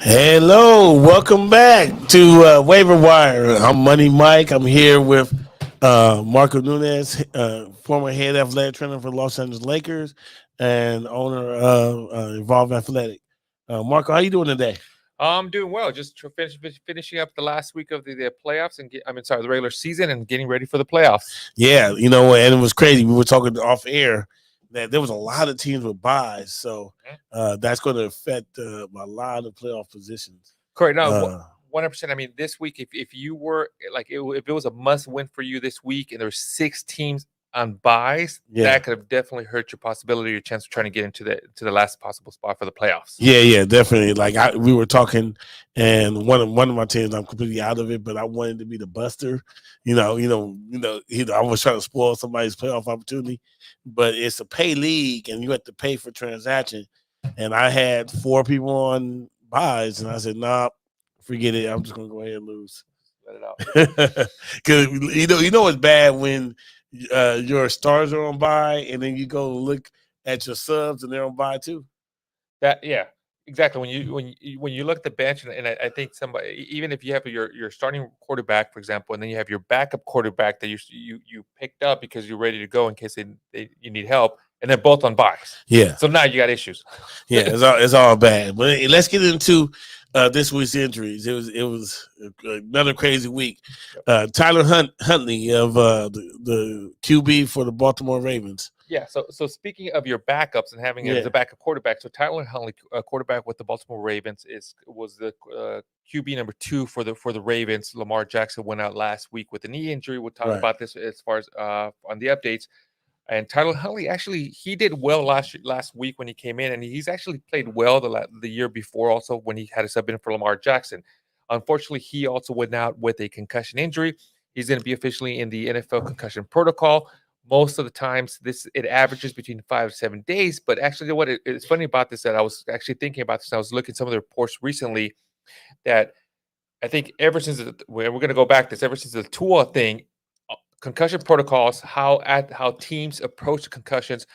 Hello, welcome back to Waiver Wire. I'm Money Mike. I'm here with Marco Nunez, former head athletic trainer for the Los Angeles Lakers and owner of Evolve Athletic. Marco, how you doing today? I'm doing well. Just finishing up the last week of the playoffs and the regular season and getting ready for the playoffs. Yeah, you know, and it was crazy. We were talking off air that there was a lot of teams with buys, so that's going to affect a lot of playoff positions. Correct. No, 100%. I mean, this week, if you were like, if it was a must win for you this week, and there's 6 teams on buys, that could have definitely hurt your possibility, your chance of trying to get into the last possible spot for the playoffs. Yeah, definitely. Like we were talking, and one of my teams, I'm completely out of it, but I wanted to be the buster. I was trying to spoil somebody's playoff opportunity, but it's a pay league, and you have to pay for transaction. And I had 4 people on buys, and I said, "Nah, forget it. I'm just gonna go ahead and lose." Let it out. Because you know it's bad when your stars are on buy, and then you go look at your subs and they're on buy too. Exactly. When you look at the bench, and I think somebody, even if you have your starting quarterback, for example, and then you have your backup quarterback that you picked up because you're ready to go in case you need help, and they're both on buys. Yeah. So now you got issues. Yeah, it's all bad. But let's get into this week's injuries. It was another crazy week. Tyler Huntley of the QB for the Baltimore Ravens. Yeah. So speaking of your backups and having it as a backup quarterback, so Tyler Huntley, quarterback with the Baltimore Ravens, was the QB number 2 for the Ravens. Lamar Jackson went out last week with a knee injury. We'll talk about this as far as on the updates. And Tyler Huntley he did well last week when he came in, and he's actually played well the year before also when he had a sub in for Lamar Jackson. Unfortunately, he also went out with a concussion injury. He's going to be officially in the NFL concussion protocol. Most of the times, it averages between 5 to 7 days. But actually, what it's funny about this that I was actually thinking about this. And I was looking at some of the reports recently that I think ever since we're going to go back to this, ever since the Tua thing, concussion protocols, how teams approach the concussions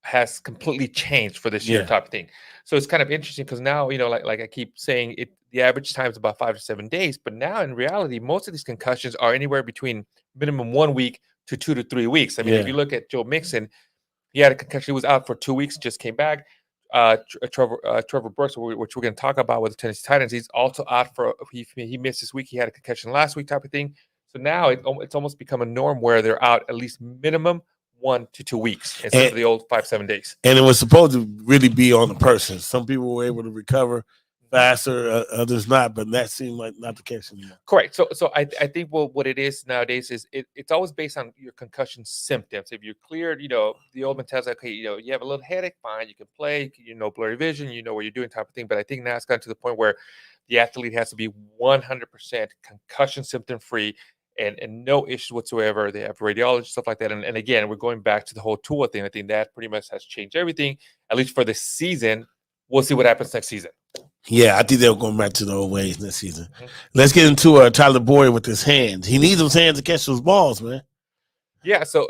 has completely changed for this year type of thing. So it's kind of interesting because now, like I keep saying, the average time is about 5 to 7 days. But now in reality, most of these concussions are anywhere between minimum 1 week to 2 to 3 weeks. I mean, if you look at Joe Mixon, he had a concussion. He was out for 2 weeks, just came back. Trevor Brooks, which we're going to talk about with the Tennessee Titans, he's also out for he missed this week. He had a concussion last week type of thing. So now it's almost become a norm where they're out at least minimum 1 to 2 weeks instead of the old 5-7 days. And it was supposed to really be on the person. Some people were able to recover faster, others not, but that seemed like not the case anymore. Correct. So I think what it is nowadays is it's always based on your concussion symptoms. If you're cleared, the old mentality is like, okay, you have a little headache, fine, you can play, blurry vision, what you're doing type of thing. But I think now it's gotten to the point where the athlete has to be 100% concussion symptom free. And no issues whatsoever. They have radiology, stuff like that. And again, we're going back to the whole Tua thing. I think that pretty much has changed everything, at least for this season. We'll see what happens next season. Yeah, I think they're going back to the old ways next season. Let's get into Tyler Boyd with his hands. He needs those hands to catch those balls, man. Yeah, so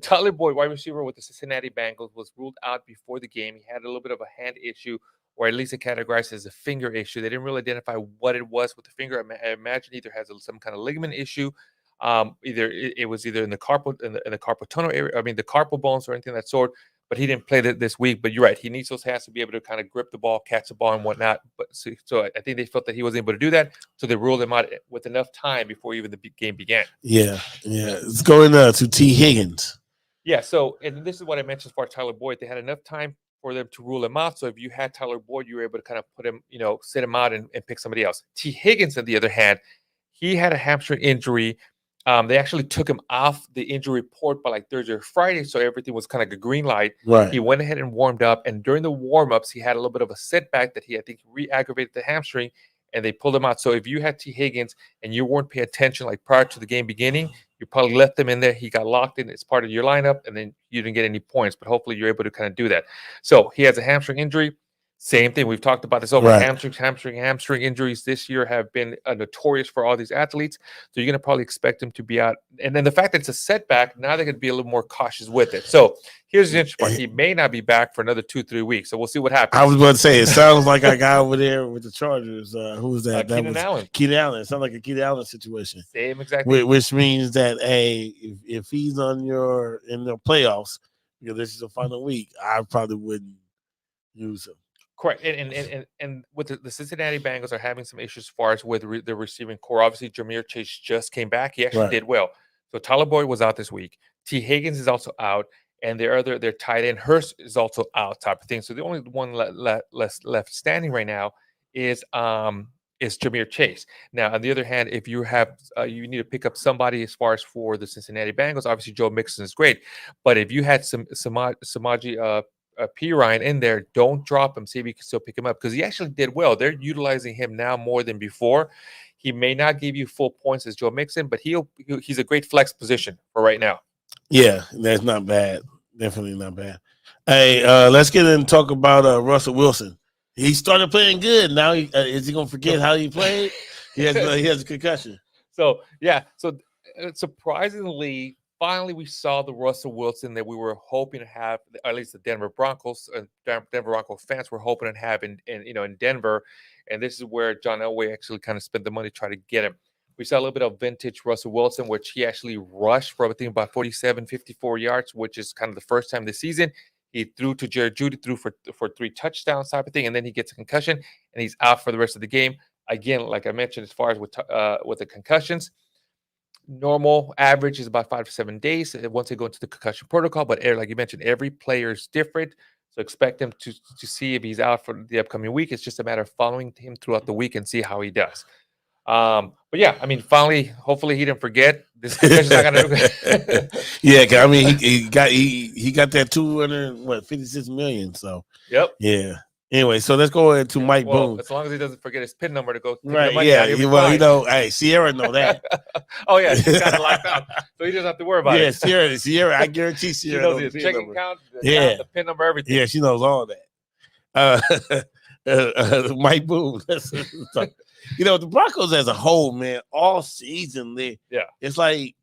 Tyler Boyd, wide receiver with the Cincinnati Bengals, was ruled out before the game. He had a little bit of a hand issue, or at least it categorized as a finger issue. They didn't really identify what it was with the finger. I imagine either has some kind of ligament issue. It was either in the carpal tunnel area. I mean, the carpal bones or anything of that sort. But he didn't play this week. But you're right; he needs those hands to be able to kind of grip the ball, catch the ball, and whatnot. But so I think they felt that he wasn't able to do that, so they ruled him out with enough time before even the game began. Yeah. It's going to T. Higgins. Yeah. So, and this is what I mentioned as far as Tyler Boyd. They had enough time for them to rule him out. So if you had Tyler Boyd, you were able to kind of put him, sit him out and pick somebody else. T. Higgins, on the other hand, he had a hamstring injury They actually took him off the injury report by like Thursday or Friday, so everything was kind of like a green light. Right. He went ahead and warmed up, and during the warm-ups, he had a little bit of a setback that I think re-aggravated the hamstring, and they pulled him out. So if you had T. Higgins and you weren't paying attention like prior to the game beginning, you probably left him in there. He got locked in as part of your lineup, and then you didn't get any points. But hopefully you're able to kind of do that. So he has a hamstring injury. Same thing. We've talked about this over. Right. Hamstring injuries this year have been notorious for all these athletes. So you're going to probably expect him to be out. And then the fact that it's a setback, now they're going to be a little more cautious with it. So here's the interesting part. He may not be back for another 2-3 weeks. So we'll see what happens. I was going to say, it sounds like a guy over there with the Chargers. Who was that? Keenan Allen. Keenan Allen. It sounds like a Keenan Allen situation. Same exactly. Which means that, if he's in the playoffs, because this is the final week, I probably wouldn't use him. Correct. And with the Cincinnati Bengals are having some issues as far as with the receiving core. Obviously, Jamir Chase just came back. He actually did well. So Tyler Boyd was out this week. T. Higgins is also out. And their tight end, Hurst, is also out type of thing. So the only one left standing right now is Jamir Chase. Now, on the other hand, if you have you need to pick up somebody as far as for the Cincinnati Bengals, obviously Joe Mixon is great. But if you had Samaji P. Ryan in there, don't drop him. See if you can still pick him up because he actually did well. They're utilizing him now more than before. He may not give you full points as Joe Mixon, but he's a great flex position for right now. Yeah, that's not bad. Definitely not bad. Hey, let's get in and talk about Russell Wilson. He started playing good. Now, is he going to forget how he played? He has a concussion. So, yeah. So, surprisingly, finally, we saw the Russell Wilson that we were hoping to have, at least the Denver Broncos fans were hoping to have in Denver. And this is where John Elway actually kind of spent the money to try to get him. We saw a little bit of vintage Russell Wilson, which he actually rushed for, I think, about 47, 54 yards, which is kind of the first time this season. He threw to Jared Judy, threw for 3 touchdowns type of thing, and then he gets a concussion, and he's out for the rest of the game. Again, like I mentioned, as far as with the concussions, normal average is about 5 to 7 days once they go into the concussion protocol. But like you mentioned, every player is different. So expect him to see if he's out for the upcoming week. It's just a matter of following him throughout the week and see how he does. But yeah, I mean, finally, hopefully he didn't forget. This concussion's not gonna do. Yeah, I mean, he got that 256 million. So yep. Yeah. Anyway, so let's go ahead to Mike Boone. As long as he doesn't forget his PIN number to go. Right. Yeah. Well, hey, Sierra know that. Oh yeah, she's got it locked out, so he doesn't have to worry about it. Yeah, Sierra. I guarantee Sierra knows his checking account, the PIN number, everything. Yeah, she knows all that. Mike Boone. The Broncos as a whole, man, all season, it's like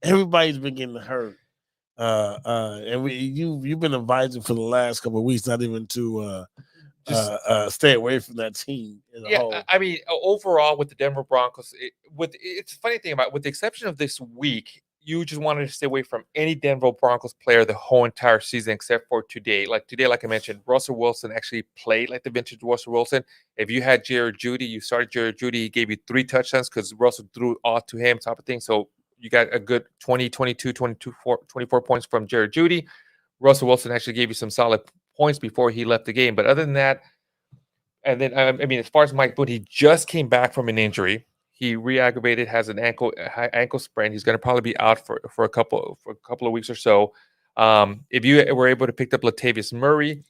everybody's been getting hurt. And you've been advising for the last couple of weeks, not even to stay away from that team. I mean, overall with the Denver Broncos, it's a funny thing about, with the exception of this week, you just wanted to stay away from any Denver Broncos player the whole entire season except for today. Like today, like I mentioned, Russell Wilson actually played like the vintage Russell Wilson. If you had Jared Judy, you started Jared Judy, he gave you 3 touchdowns because Russell threw all to him type of thing. So you got a good 20, 22, 24 points from Jared Judy. Russell Wilson actually gave you some solid points before he left the game. But other than that, and then, I mean, as far as Mike Boone, he just came back from an injury. He re-aggravated, has an ankle sprain. He's going to probably be out for a couple of weeks or so. If you were able to pick up Latavius Murray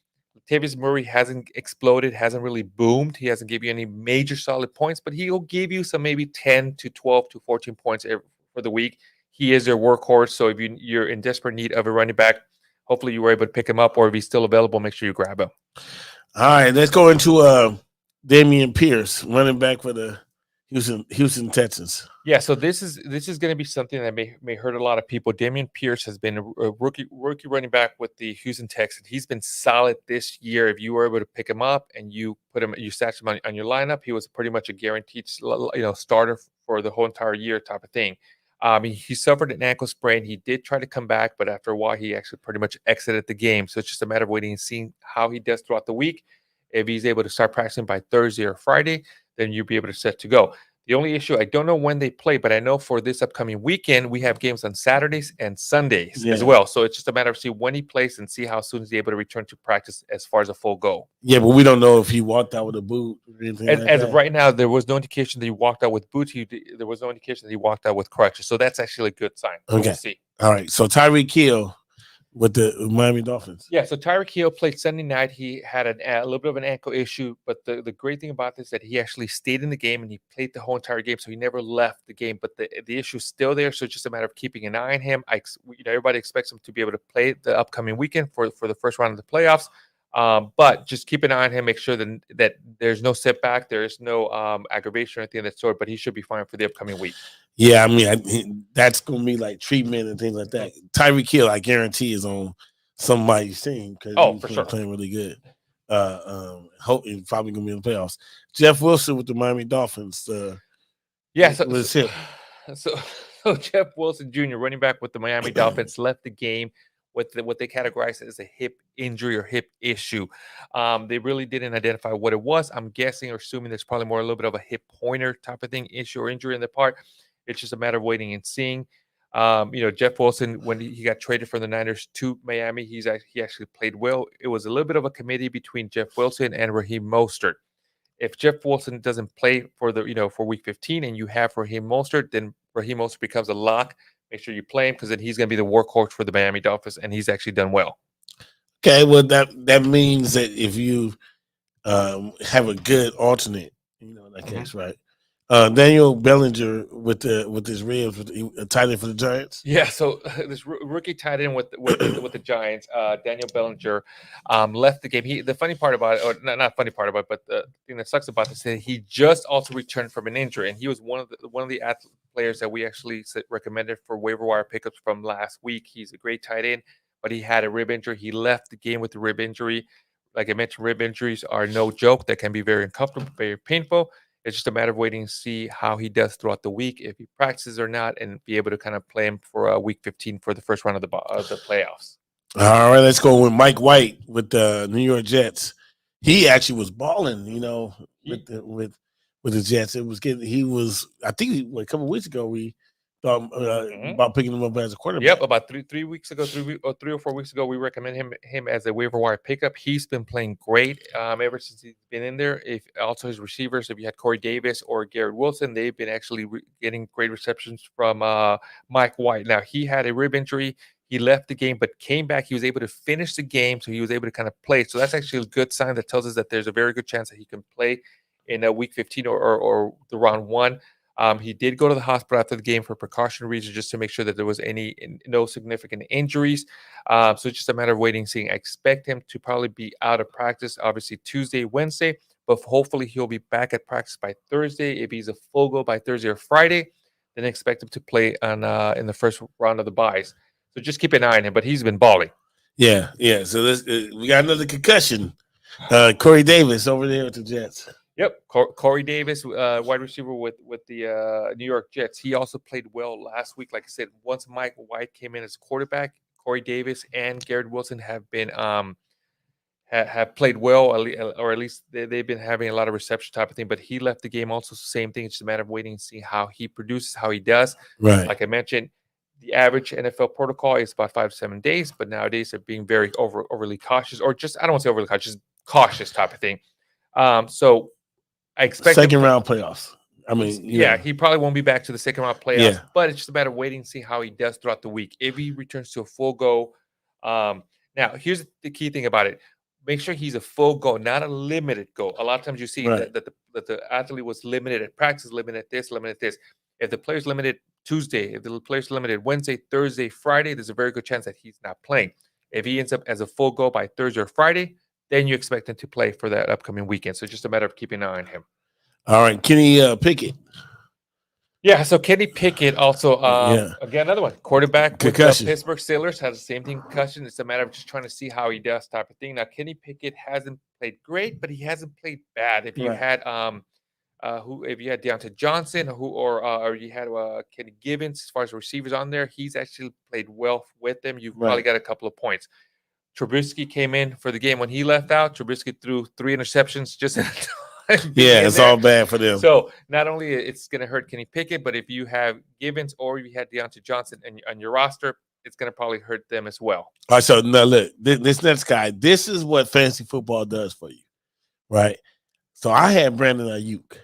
hasn't exploded, hasn't really boomed. He hasn't given you any major solid points, but he'll give you some maybe 10 to 12 to 14 points for the week. He is their workhorse, so if you're in desperate need of a running back, hopefully you were able to pick him up, or if he's still available, make sure you grab him. All right, let's go into Damien Pierce, running back for the Houston Texans. Yeah, so this is going to be something that may hurt a lot of people. Damien Pierce has been a rookie running back with the Houston Texans. He's been solid this year. If you were able to pick him up and you stashed him on your lineup, he was pretty much a guaranteed starter for the whole entire year type of thing. He suffered an ankle sprain. He did try to come back, but after a while, he actually pretty much exited the game. So it's just a matter of waiting and seeing how he does throughout the week. If he's able to start practicing by Thursday or Friday, then you'll be able to set to go. The only issue, I don't know when they play, but I know for this upcoming weekend, we have games on Saturdays and Sundays as well. So it's just a matter of see when he plays and see how soon he's able to return to practice as far as a full go. Yeah, but we don't know if he walked out with a boot or anything as of right now, there was no indication that he walked out with boots. There was no indication that he walked out with crutches. So that's actually a good sign. So okay. We'll see. All right. So Tyreek Hill with the Miami Dolphins. Yeah, so Tyreek Hill played Sunday night. He had a little bit of an ankle issue, but the great thing about this is that he actually stayed in the game and he played the whole entire game, so he never left the game. But the issue is still there, so it's just a matter of keeping an eye on him. Everybody expects him to be able to play the upcoming weekend for the first round of the playoffs. But just keep an eye on him, make sure that there's no setback, there is no aggravation or anything of that sort, but he should be fine for the upcoming week. Yeah, I mean, that's going to be like treatment and things like that. Tyreek Hill, I guarantee, is on somebody's team because he's sure. playing really good. Hope he's probably going to be in the playoffs. Jeff Wilson with the Miami Dolphins. So Jeff Wilson Jr., running back with the Miami Dolphins, left the game with what they categorize as a hip injury or hip issue. They really didn't identify what it was. I'm guessing or assuming there's probably a little bit of a hip pointer type of thing, issue or injury in the part. It's just a matter of waiting and seeing. Jeff Wilson, when he got traded from the Niners to Miami, he actually played well. It was a little bit of a committee between Jeff Wilson and Raheem Mostert. If Jeff Wilson doesn't play for for week 15 and you have Raheem Mostert, then Raheem Mostert becomes a lock. Make sure you play him because then he's going to be the workhorse for the Miami Dolphins, and he's actually done well. Okay, well that means that if you have a good alternate, in that case, right? Daniel Bellinger with his ribs, with a tight end for the Giants. Yeah, so this rookie tight end with the Giants, Daniel Bellinger, left the game. The funny part about it, or not funny part about it, but the thing that sucks about this is that he just also returned from an injury, and he was one of the players that we actually recommended for waiver wire pickups from last week. He's a great tight end, but he had a rib injury. He left the game with the rib injury. Like I mentioned, rib injuries are no joke. That can be very uncomfortable, very painful. It's just a matter of waiting to see how he does throughout the week, if he practices or not, and be able to kind of play him for week 15 for the first round of the playoffs. All right, let's go with Mike White with the New York Jets. He actually was balling, with the Jets. He was, I think, a couple of weeks ago we thought about picking him up as a quarterback. Yep, about 3 weeks ago, 3 or 4 weeks ago, we recommended him as a waiver wire pickup. He's been playing great ever since he's been in there. Also his receivers, if you had Corey Davis or Garrett Wilson, they've been actually getting great receptions from Mike White. Now he had a rib injury. He left the game, but came back. He was able to finish the game, so he was able to kind of play. So that's actually a good sign that tells us that there's a very good chance that he can play in week 15 or the round 1. He did go to the hospital after the game for precautionary reasons, just to make sure that there was no significant injuries. So it's just a matter of waiting and seeing. I expect him to probably be out of practice, obviously Tuesday, Wednesday, but hopefully he'll be back at practice by Thursday. If he's a full go by Thursday or Friday, then expect him to play in the first round of the buys. So just keep an eye on him, but he's been balling. Yeah. So we got another concussion. Corey Davis over there with the Jets. Yep, Corey Davis, wide receiver with the New York Jets. He also played well last week. Like I said, once Mike White came in as quarterback, Corey Davis and Garrett Wilson have been have played well, or at least they've been having a lot of reception type of thing. But he left the game also. Same thing. It's just a matter of waiting to see how he produces, how he does. Right. Like I mentioned, the average NFL protocol is about 5 to 7 days, but nowadays they're being very overly cautious, or just I don't want to say overly cautious, just cautious type of thing. So I expect second round playoffs. I mean, he probably won't be back to the second round playoffs, but it's just a matter of waiting to see how he does throughout the week. If he returns to a full go, now here's the key thing about it: make sure he's a full go, not a limited go. A lot of times you see that the athlete was limited at practice, limited this, limited this. If the player's limited Tuesday, if the player's limited Wednesday, Thursday, Friday, there's a very good chance that he's not playing. If he ends up as a full go by Thursday or Friday, then you expect him to play for that upcoming weekend. So it's just a matter of keeping an eye on him. All right, Kenny Pickett. Yeah, so Kenny Pickett also, again, another one. Quarterback with the Pittsburgh Steelers has the same thing, concussion. It's a matter of just trying to see how he does type of thing. Now, Kenny Pickett hasn't played great, but he hasn't played bad. If you had if you had Deontay Johnson or you had Kenny Gibbons, as far as receivers on there, he's actually played well with them. You've probably got a couple of points. Trubisky came in for the game when he left out. Trubisky threw 3 interceptions just Yeah, it's all bad for them. So not only it's going to hurt Kenny Pickett, but if you have Givens or you had Deontay Johnson on your roster, it's going to probably hurt them as well. All right, so now look, this next guy, this is what fantasy football does for you, right? So I had Brandon Ayuk,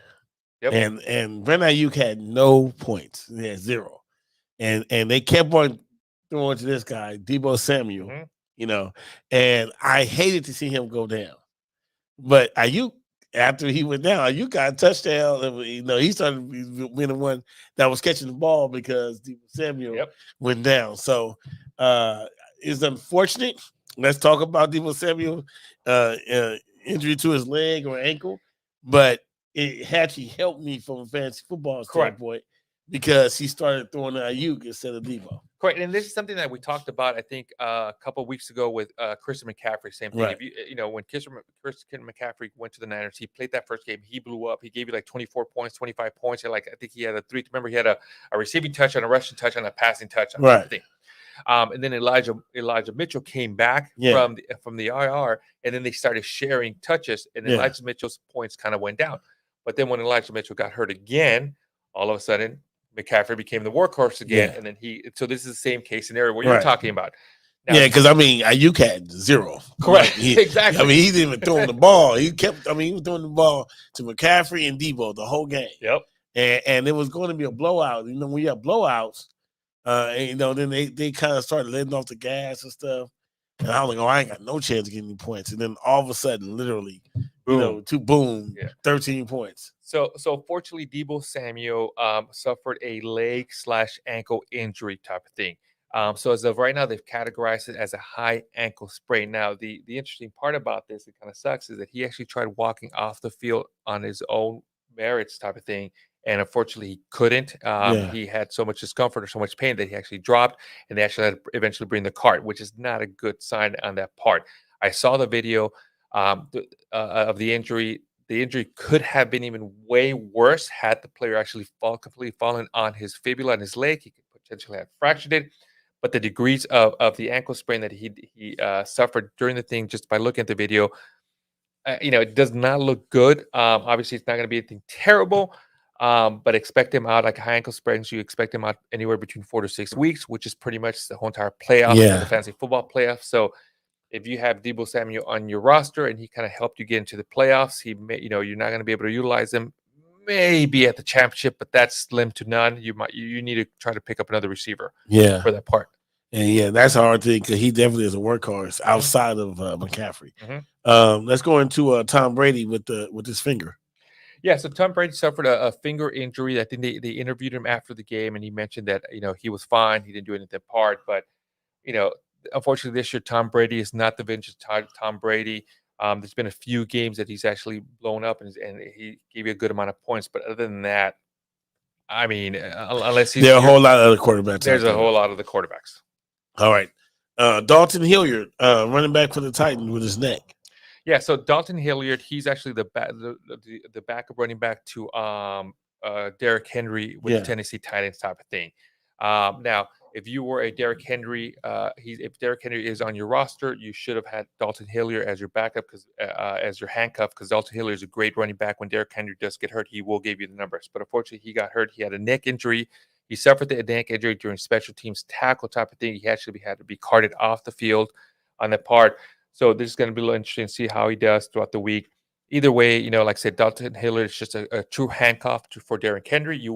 and Brandon Ayuk had no points. He had 0. And they kept on throwing to this guy, Deebo Samuel, and I hated to see him go down. But Ayuk, after he went down, Ayuk got a touchdown. He started being the one that was catching the ball because Deebo Samuel went down. So it's unfortunate. Let's talk about Deebo Samuel, injury to his leg or ankle. But it actually helped me from a fantasy football standpoint because he started throwing to Ayuk instead of Deebo. Correct, and this is something that we talked about, I think, a couple of weeks ago with Christian McCaffrey. Same thing. Right. If when Christian McCaffrey went to the Niners, he played that first game. He blew up. He gave you like 24 points, 25 points. I think he had Remember, he had a receiving touch, and a rushing touch, and a passing touch. Right. And then Elijah Mitchell came back from the IR, and then they started sharing touches, and Elijah Mitchell's points kind of went down. But then when Elijah Mitchell got hurt again, all of a sudden McCaffrey became the workhorse again, and then so this is the same case scenario what you're talking about. Now, because Ayuk had 0. Correct, exactly. He didn't even throw the ball. He was throwing the ball to McCaffrey and Deebo the whole game. Yep. And it was going to be a blowout. When you have blowouts, then they kind of started letting off the gas and stuff. And I was like, I ain't got no chance of getting any points. And then all of a sudden, literally, boom, 13 points. So fortunately, Deebo Samuel suffered a leg/ankle injury type of thing. So as of right now, they've categorized it as a high ankle sprain. Now, the interesting part about this, it kind of sucks, is that he actually tried walking off the field on his own merits type of thing. And unfortunately, he couldn't. He had so much discomfort or so much pain that he actually dropped, and they actually had to eventually bring the cart, which is not a good sign on that part. I saw the video of the injury. The injury could have been even way worse had the player actually completely fallen on his fibula and his leg. He could potentially have fractured it. But the degrees of the ankle sprain that he suffered during the thing, just by looking at the video, it does not look good. Obviously, it's not going to be anything terrible. But expect him out like high ankle sprains. You expect him out anywhere between 4 to 6 weeks, which is pretty much the whole entire playoff, the fantasy football playoff. So if you have Deebo Samuel on your roster and he kind of helped you get into the playoffs, he may, you're not going to be able to utilize him maybe at the championship, but that's slim to none. You need to try to pick up another receiver for that part. And that's a hard thing because he definitely is a workhorse outside of McCaffrey. Let's go into Tom Brady with his finger. Yeah, so Tom Brady suffered a finger injury. I think they interviewed him after the game, and he mentioned that he was fine. He didn't do anything apart, but unfortunately this year Tom Brady is not the vintage Tom Brady. There's been a few games that he's actually blown up, and he gave you a good amount of points. But other than that, I mean, unless there are a whole lot of other quarterbacks. There's a whole lot of the quarterbacks. All right, Dalton Hilliard, running back for the Titans with his neck. Yeah, so Dalton Hilliard, he's actually the backup running back to Derrick Henry with the Tennessee Titans type of thing. Now, if you were a Derrick Henry, if Derrick Henry is on your roster, you should have had Dalton Hilliard as your backup, as your handcuff, because Dalton Hilliard is a great running back. When Derrick Henry does get hurt, he will give you the numbers. But unfortunately, he got hurt. He had a neck injury. He suffered the neck injury during special teams tackle type of thing. He actually had to be carted off the field on that part. So this is going to be a little interesting to see how he does throughout the week. Either way, like I said, Dalton Hilliard is just a true handcuff for Derrick Henry.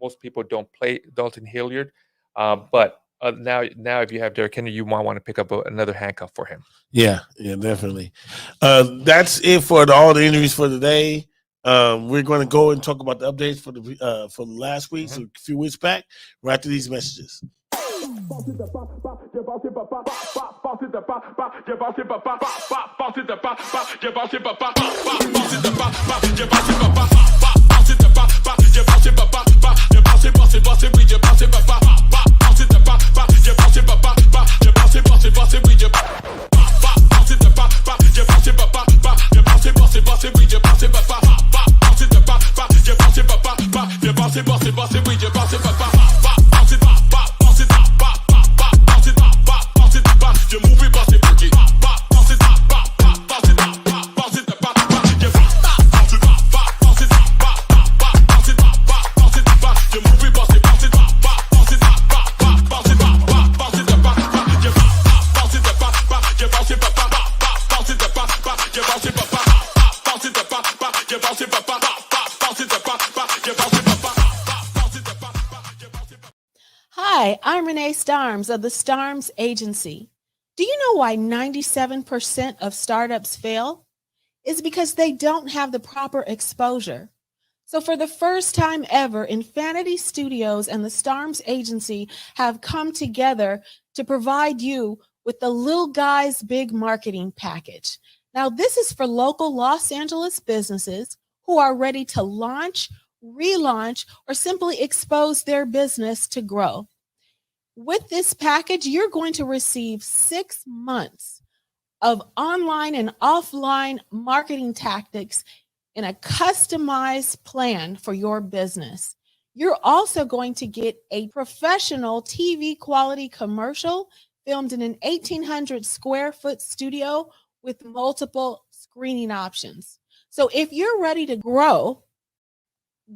Most people don't play Dalton Hilliard, but now if you have Derrick Henry, you might want to pick up another handcuff for him. Yeah, definitely. That's it for all the injuries for today. We're going to go and talk about the updates for the last week, so a few weeks back, right after these messages. Hi, I'm Renee Starms of the Starms Agency. Do you know why 97% of startups fail? It's because they don't have the proper exposure. So, for the first time ever, Infanity Studios and the Starms Agency have come together to provide you with the Little Guys Big Marketing Package. Now, this is for local Los Angeles businesses who are ready to launch, relaunch, or simply expose their business to grow. With this package, you're going to receive 6 months of online and offline marketing tactics in a customized plan for your business. You're also going to get a professional TV quality commercial filmed in an 1,800 square foot studio with multiple screening options. So if you're ready to grow,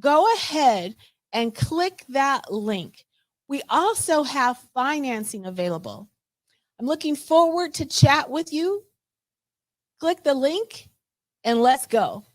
go ahead and click that link. We also have financing available. I'm looking forward to chat with you. Click the link and let's go.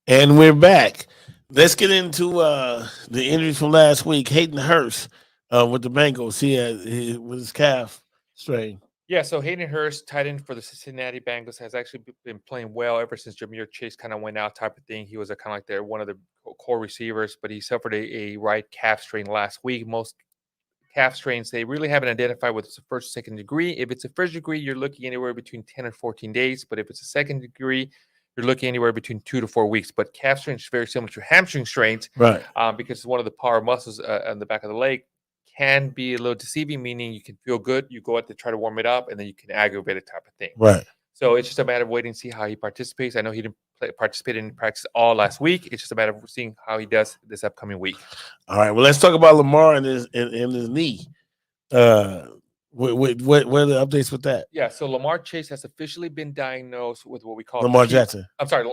And we're back. Let's get into the injury from last week. Hayden Hurst with the Bengals. He had with his calf strain. Yeah, so Hayden Hurst, tight end for the Cincinnati Bengals, has actually been playing well ever since Jamir Chase kind of went out, type of thing. He was a kind of like one of the core receivers, but he suffered a right calf strain last week. Most calf strains, they really haven't identified whether it's a first or second degree. If it's a first degree, you're looking anywhere between 10 and 14 days. But if it's a second degree, you're looking anywhere between 2 to 4 weeks. But calf strains is very similar to hamstring strains, right? Because it's one of the power muscles on the back of the leg. Can be a little deceiving, meaning you can feel good, you go out to try to warm it up, and then you can aggravate it, type of thing. Right. So it's just a matter of waiting to see how he participates. I know he didn't participate in practice all last week. It's just a matter of seeing how he does this upcoming week. All right. Well, let's talk about Lamar and his knee. What are the updates with that? Yeah, so Lamar Chase has officially been diagnosed with what we call Lamar Jackson. I'm sorry,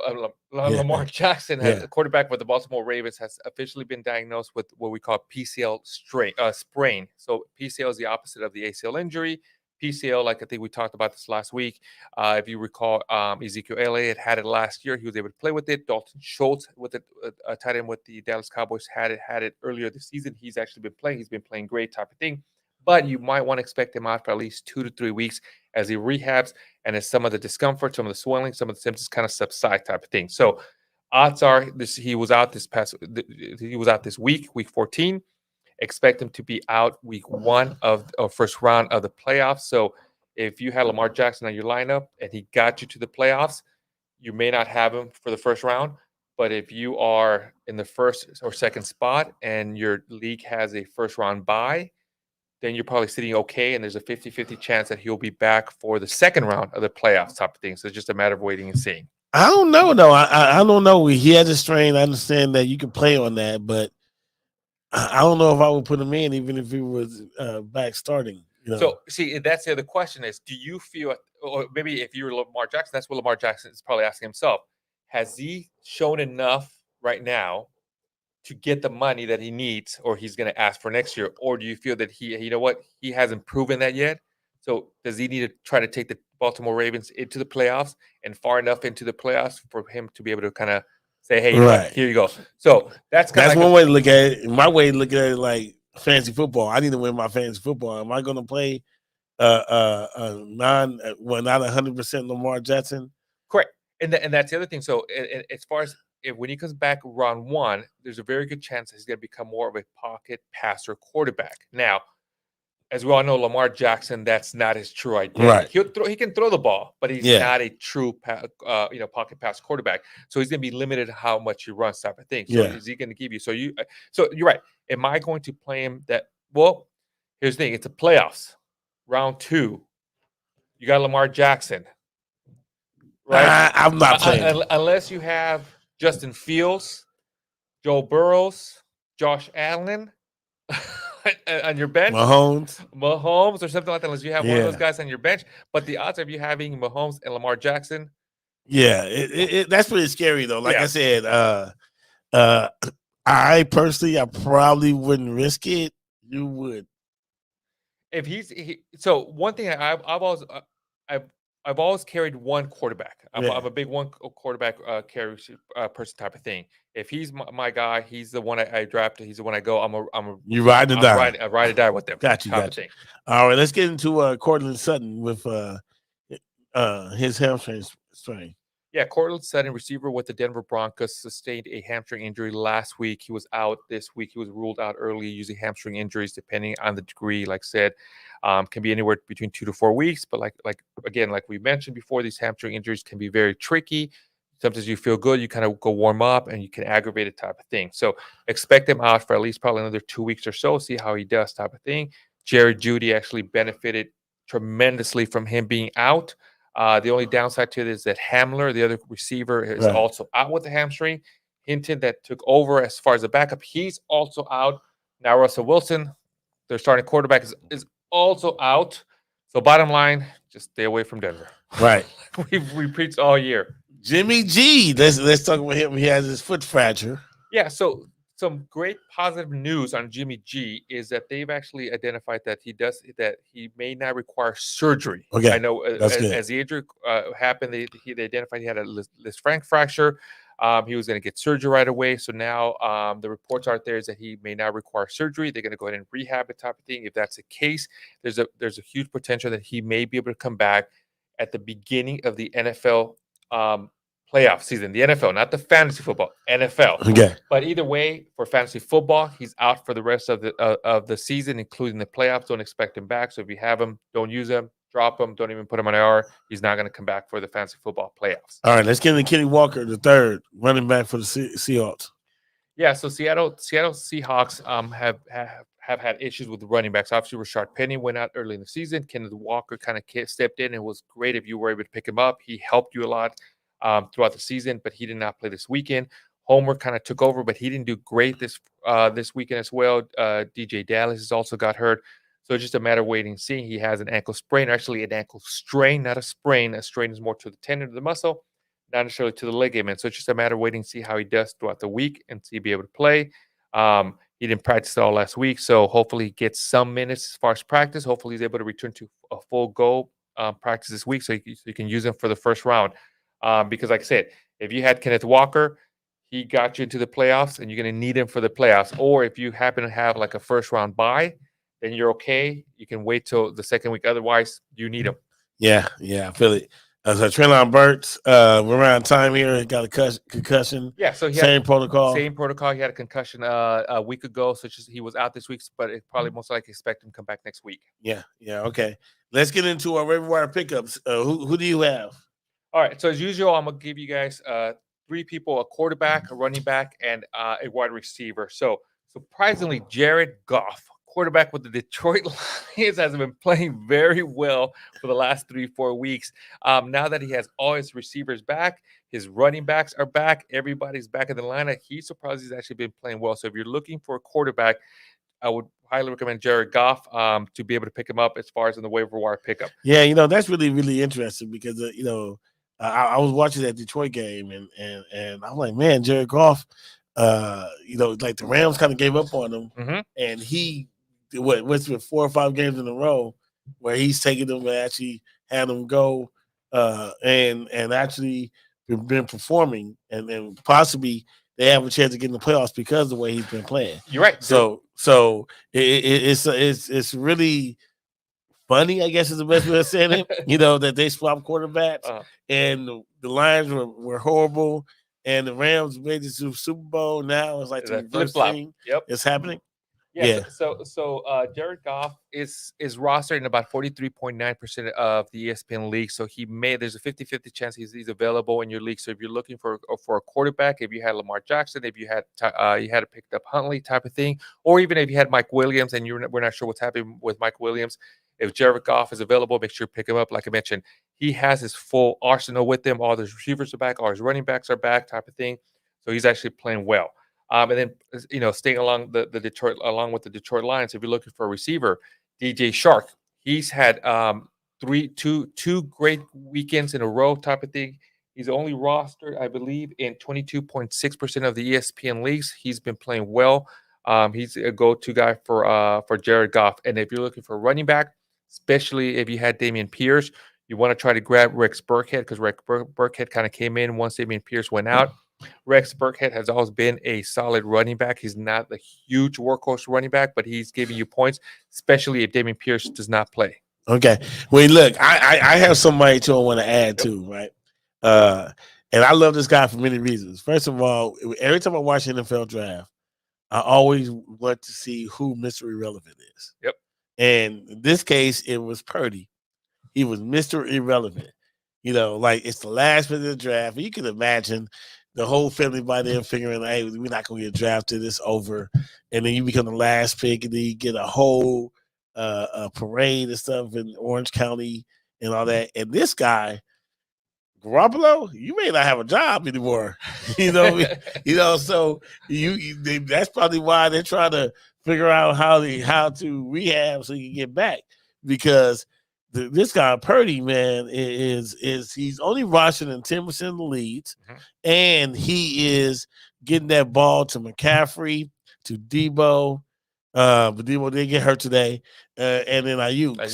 Lamar Jackson, the quarterback for the Baltimore Ravens, has officially been diagnosed with what we call PCL sprain. So PCL is the opposite of the ACL injury. PCL, like I think we talked about this last week. If you recall, Ezekiel Elliott had it last year. He was able to play with it. Dalton Schultz, with it, tight end with the Dallas Cowboys, had it earlier this season. He's actually been playing. He's been playing great, type of thing. But you might want to expect him out for at least 2 to 3 weeks as he rehabs and as some of the discomfort, some of the swelling, some of the symptoms kind of subside, type of thing. So odds are he was out this week 14. Expect him to be out week 1 of first round of the playoffs. So if you had Lamar Jackson on your lineup and he got you to the playoffs, you may not have him for the first round. But if you are in the first or second spot and your league has a first round bye, then you're probably sitting okay, and there's a 50-50 chance that he'll be back for the second round of the playoffs, type of thing. So it's just a matter of waiting and seeing. I don't know, though. I don't know. He has a strain. I understand that you can play on that, but I don't know if I would put him in, even if he was back starting. You know? So, see, that's the other question is, do you feel, or maybe if you're Lamar Jackson, that's what Lamar Jackson is probably asking himself. Has he shown enough right now to get the money that he needs, or he's going to ask for next year? Or do you feel that he hasn't proven that yet? So does he need to try to take the Baltimore Ravens into the playoffs and far enough into the playoffs for him to be able to kind of say, hey, here you go. So that's one way to look at it. My way to look at it, like fantasy football. I need to win my fantasy football. Am I going to play not 100% Lamar Jackson? Correct. And that's the other thing. So as far as when he comes back round 1, there's a very good chance that he's going to become more of a pocket passer quarterback. Now, as we all know, Lamar Jackson, that's not his true identity. Right. He can throw the ball, but he's not a true pocket pass quarterback. So he's going to be limited how much he runs, type of thing. So is he going to give you? So you're right. Am I going to play him? Well, here's the thing: it's a playoffs, round 2. You got Lamar Jackson, right? I'm not playing unless you have Justin Fields, Joe Burrows, Josh Allen on your bench, Mahomes or something like that. Unless you have one of those guys on your bench, but the odds of you having Mahomes and Lamar Jackson, that's pretty scary though. Like I said, I personally, I probably wouldn't risk it. You would. If so one thing I've I've always carried one quarterback. I'm Yeah. a big one quarterback carry person type of thing. If he's my guy, he's the one I drafted. He's the one I go. You ride or die. I ride or die with them. Got you. Type of thing. All right, let's get into Cortland Sutton with his hamstring strain. Yeah, Cortland Sutton, receiver with the Denver Broncos, sustained a hamstring injury last week. He was out this week. He was ruled out early, using hamstring injuries, depending on the degree. Like I said, can be anywhere between 2 to 4 weeks. But like we mentioned before, these hamstring injuries can be very tricky. Sometimes you feel good, you kind of go warm up, and you can aggravate it type of thing. So expect him out for at least probably another 2 weeks or so. See how he does type of thing. Jerry Jeudy actually benefited tremendously from him being out. The only downside to it is that Hamler, the other receiver, is also out with the hamstring. Hinton, that took over as far as the backup, he's also out. Now Russell Wilson, their starting quarterback, is also out. So bottom line, just stay away from Denver. Right. we preached all year. Jimmy G, let's talk about him. He has his foot fracture. Yeah, so some great positive news on Jimmy G is that they've actually identified that he may not require surgery. Okay, I know as the injury happened, they identified he had a Lisfranc fracture. He was going to get surgery right away. So now the reports out there is that he may not require surgery. They're going to go ahead and rehab it type of thing. If that's the case, there's a huge potential that he may be able to come back at the beginning of the NFL playoff season. The NFL, not the fantasy football, NFL. Okay. But either way, for fantasy football, he's out for the rest of the season, including the playoffs. Don't expect him back. So if you have him, don't use him. Drop him. Don't even put him on IR. He's not going to come back for the fantasy football playoffs. All right, let's get into Kenny Walker, the third running back for the Seahawks. Yeah, so Seattle Seahawks have had issues with the running backs. Obviously, Rashard Penny went out early in the season. Kenneth Walker kind of stepped in and was great if you were able to pick him up. He helped you a lot throughout the season, but he did not play this weekend. Homer kind of took over, but he didn't do great this weekend as well. DJ Dallas has also got hurt. So it's just a matter of waiting and seeing. He has an ankle sprain, actually an ankle strain, not a sprain. A strain is more to the tendon of the muscle, not necessarily to the ligament. So it's just a matter of waiting to see how he does throughout the week and see be able to play. He didn't practice at all last week, so hopefully he gets some minutes as far as practice. Hopefully he's able to return to a full go practice this week, so you can use him for the first round. Because like I said, if you had Kenneth Walker, he got you into the playoffs, and you're going to need him for the playoffs. Or if you happen to have like a first round bye, then you're okay. You can wait till the second week. Otherwise, you need him. Yeah, I feel it. So Treylon Burks, we're around time here. He got a concussion. Yeah, so he same protocol. Same protocol. He had a concussion a week ago, so he was out this week, but it probably most likely expect him to come back next week. Yeah. Okay. Let's get into our waiver wire pickups. Who do you have? All right. So as usual, I'm gonna give you guys 3 people: a quarterback, a running back, and a wide receiver. So surprisingly, Jared Goff, quarterback with the Detroit Lions, has been playing very well for the last 3-4 weeks. Now that he has all his receivers back, his running backs are back, everybody's back in the lineup. He's surprised he's actually been playing well. So if you're looking for a quarterback, I would highly recommend Jared Goff to be able to pick him up as far as in the waiver wire pickup. Yeah, that's really, really interesting because, I was watching that Detroit game and I'm like, man, Jared Goff, like the Rams kind of gave up on him, and he what's been 4 or 5 games in a row where he's taken them and actually had them go and actually been performing and possibly they have a chance to get in the playoffs because of the way he's been playing. You're right. So it's really funny, I guess is the best way of saying it. That they swapped quarterbacks and the Lions were horrible and the Rams made it to the Super Bowl. Now it's like the reverse thing. Yep, it's happening. Yeah. So Jared Goff is rostered in about 43.9% of the ESPN league. So there's a 50-50 chance he's available in your league. So if you're looking for a quarterback, if you had Lamar Jackson, if you had picked up Huntley type of thing, or even if you had Mike Williams and we're not sure what's happening with Mike Williams, if Jared Goff is available, make sure you pick him up. Like I mentioned, he has his full arsenal with him. All his receivers are back, all his running backs are back, type of thing. So he's actually playing well. And then, staying along with the Detroit Lions, if you're looking for a receiver, DJ Shark, he's had two great weekends in a row, type of thing. He's only rostered, I believe, in 22.6% of the ESPN leagues. He's been playing well. He's a go-to guy for Jared Goff. And if you're looking for a running back, especially if you had Damien Pierce, You want to try to grab Rex Burkhead because Rex Burkhead kind of came in once Damien Pierce went out. Rex Burkhead has always been a solid running back. He's not a huge workhorse running back, but he's giving you points, especially if Damien Pierce does not play. Okay. Well, look, I have somebody too I want to add to, right? And I love this guy for many reasons. First of all, every time I watch the NFL draft, I always want to see who Mr. Irrelevant is. Yep. And in this case, it was Purdy. He was Mr. Irrelevant. You know, like it's the last bit of the draft. You can imagine the whole family by then figuring, hey, we're not going to get drafted. It's over. And then you become the last pick, and then you get a whole a parade and stuff in Orange County and all that. And this guy, Garoppolo, you may not have a job anymore. So that's probably why they're trying to figure out how to rehab so you can get back, because this guy Purdy, man, is he's only rushing in 10% of the leads, and he is getting that ball to McCaffrey, to Deebo. But Deebo did get hurt today, and then Ayuk.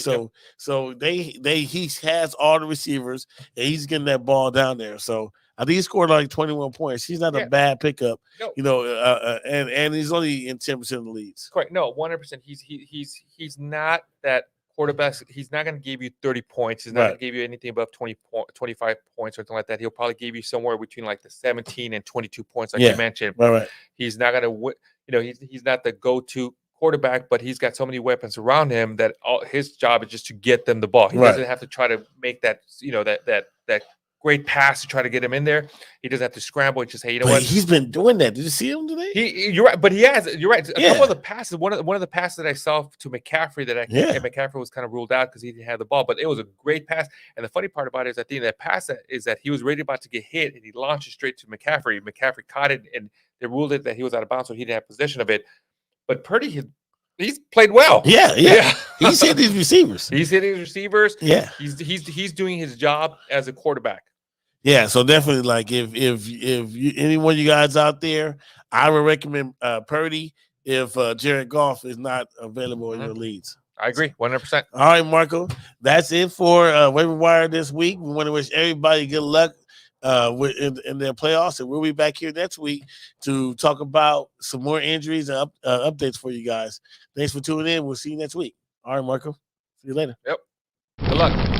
So he has all the receivers, and he's getting that ball down there. So I think he scored like 21 points. He's not a bad pickup, and he's only in 10% of the leads. Correct. No, 100%. He's not that quarterback. He's not going to give you 30 points. He's not going to give you anything above 25 points or something like that. He'll probably give you somewhere between like the 17 and 22 points, like you mentioned. Right. He's not going to, he's not the go-to quarterback, but he's got so many weapons around him that his job is just to get them the ball. He doesn't have to try to make that, that great pass to try to get him in there. He doesn't have to scramble and just say, what? He's been doing that. Did you see him today? You're right, but he has. You're right. A couple of the passes. One of the passes that I saw to McCaffrey McCaffrey was kind of ruled out because he didn't have the ball, but it was a great pass. And the funny part about it is, I think that pass is that he was ready about to get hit and he launched it straight to McCaffrey. McCaffrey caught it and they ruled it that he was out of bounds, so he didn't have possession of it. But Purdy, he's played well. Yeah. He's hitting these receivers. Yeah. He's doing his job as a quarterback. Yeah, so definitely, like if anyone of you guys out there, I would recommend Purdy if Jared Goff is not available in your leagues. I agree, 100%. All right, Marco, that's it for Waiver Wire this week. We want to wish everybody good luck in their playoffs, and we'll be back here next week to talk about some more injuries and updates for you guys. Thanks for tuning in. We'll see you next week. All right, Marco. See you later. Yep. Good luck.